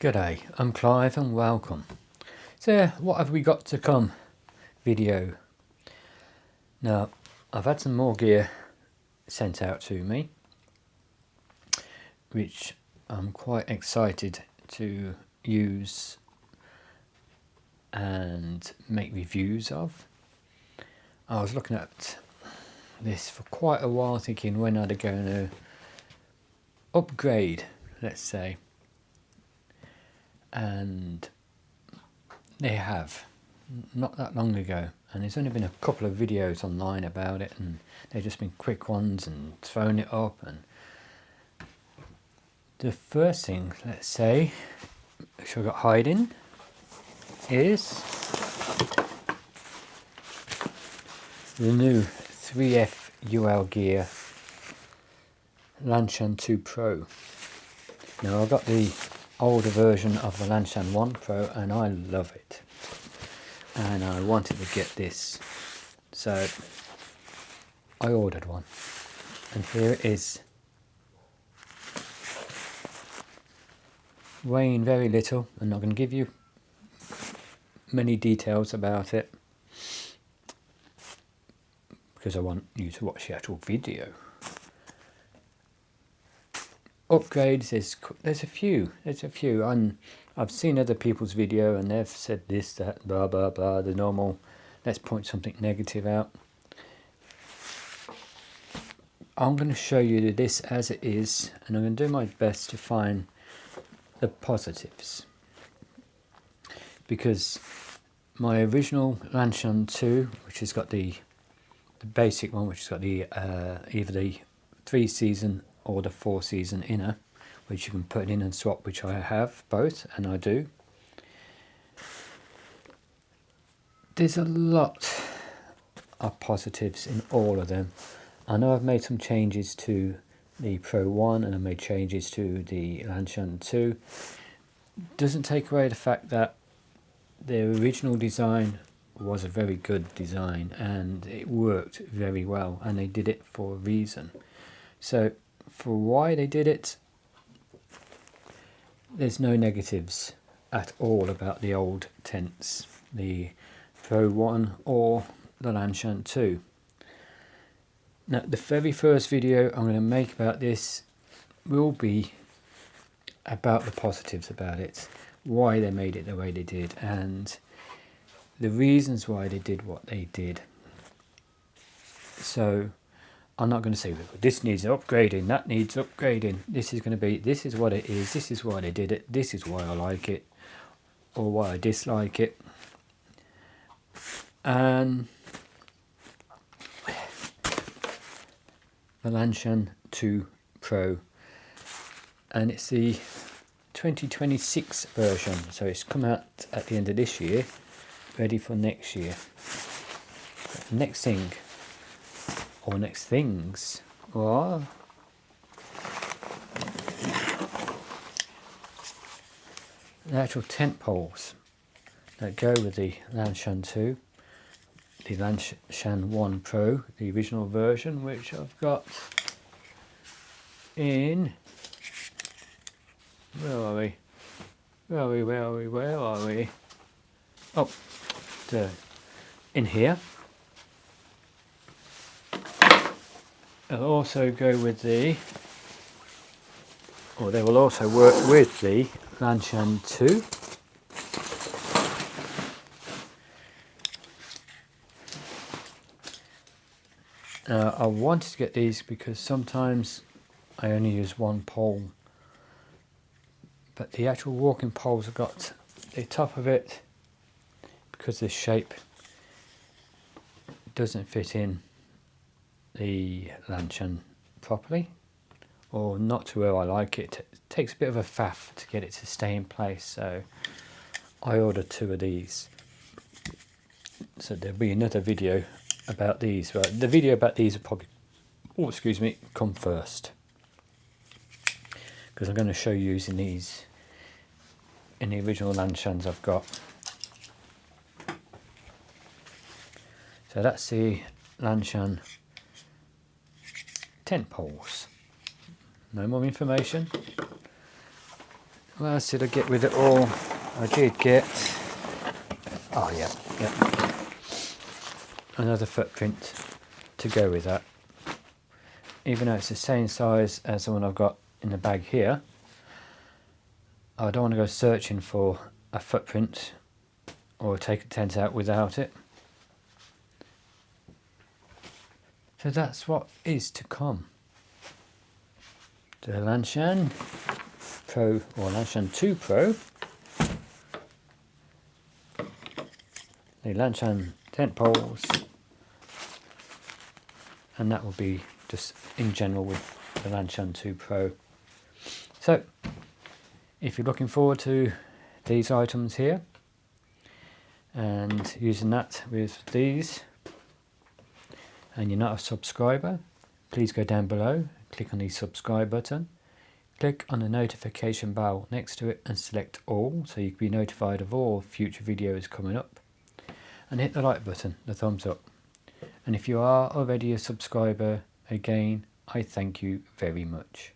G'day, I'm Clive and welcome. So what have we got to come video. Now I've had some more gear sent out to me which I'm quite excited to use and make reviews of. I was looking at this for quite a while thinking when are they going to upgrade, let's say, and they have not that long ago, and there's only been a couple of videos online about it, and they've just been quick ones and thrown it up. And the first thing, let's say, which I've got hiding, is the new 3F UL Gear Lanshan 2 Pro. Now I've got the older version of the Lanshan 1 Pro and I love it, and I wanted to get this, so I ordered one, and here it is, weighing very little. I'm not going to give you many details about it because I want you to watch the actual video. Upgrades, there's a few, and I've seen other people's video and they've said this, that, blah blah blah, the normal let's point something negative out. I'm going to show you this as it is, and I'm going to do my best to find the positives, because my original Lanshan 2, which has got the basic one, which has got the either the 3-season or the 4-season inner, which you can put in and swap, which I have both, and I do. There's a lot of positives in all of them. I know I've made some changes to the Pro 1 and I made changes to the Lanshan 2. Doesn't take away the fact that the original design was a very good design and it worked very well, and they did it for a reason. So for why they did it, there's no negatives at all about the old tents, the Pro 1 or the Lanshan 2. Now the very first video I'm going to make about this will be about the positives about it, why they made it the way they did, and the reasons why they did what they did. So I'm not going to say this needs upgrading, that needs upgrading. This is going to be, this is what it is, this is why they did it, this is why I like it or why I dislike it. And the Lanshan 2 Pro, and it's the 2026 version, so it's come out at the end of this year, ready for next year. Next thing, or next things, are the actual tent poles that go with the Lanshan 2, the Lanshan 1 Pro, the original version, which I've got in, where are we? Oh, in here. It'll also go with the, or they will also work with the Lanshan 2. I wanted to get these because sometimes I only use one pole, but the actual walking poles have got the top of it, because the shape doesn't fit in the Lanshan properly, or not to where I like it. It takes a bit of a faff to get it to stay in place, so I ordered 2 of these. So there'll be another video about these, but the video about these will probably, oh excuse me, come first, because I'm going to show you using these in the original Lanshans I've got. So that's the Lanshan tent poles. No more information. What else did I get with it all? I did get, oh yeah, another footprint to go with that. Even though it's the same size as the one I've got in the bag here, I don't want to go searching for a footprint or take a tent out without it. So that's what is to come. The Lanshan Pro, or Lanshan 2 Pro, the Lanshan tent poles, and that will be just in general with the Lanshan 2 Pro. So if you're looking forward to these items here and using that with these, and you're not a subscriber, please go down below, click on the subscribe button, click on the notification bell next to it and select all, so you can be notified of all future videos coming up, and hit the like button, the thumbs up. And if you are already a subscriber, again, I thank you very much.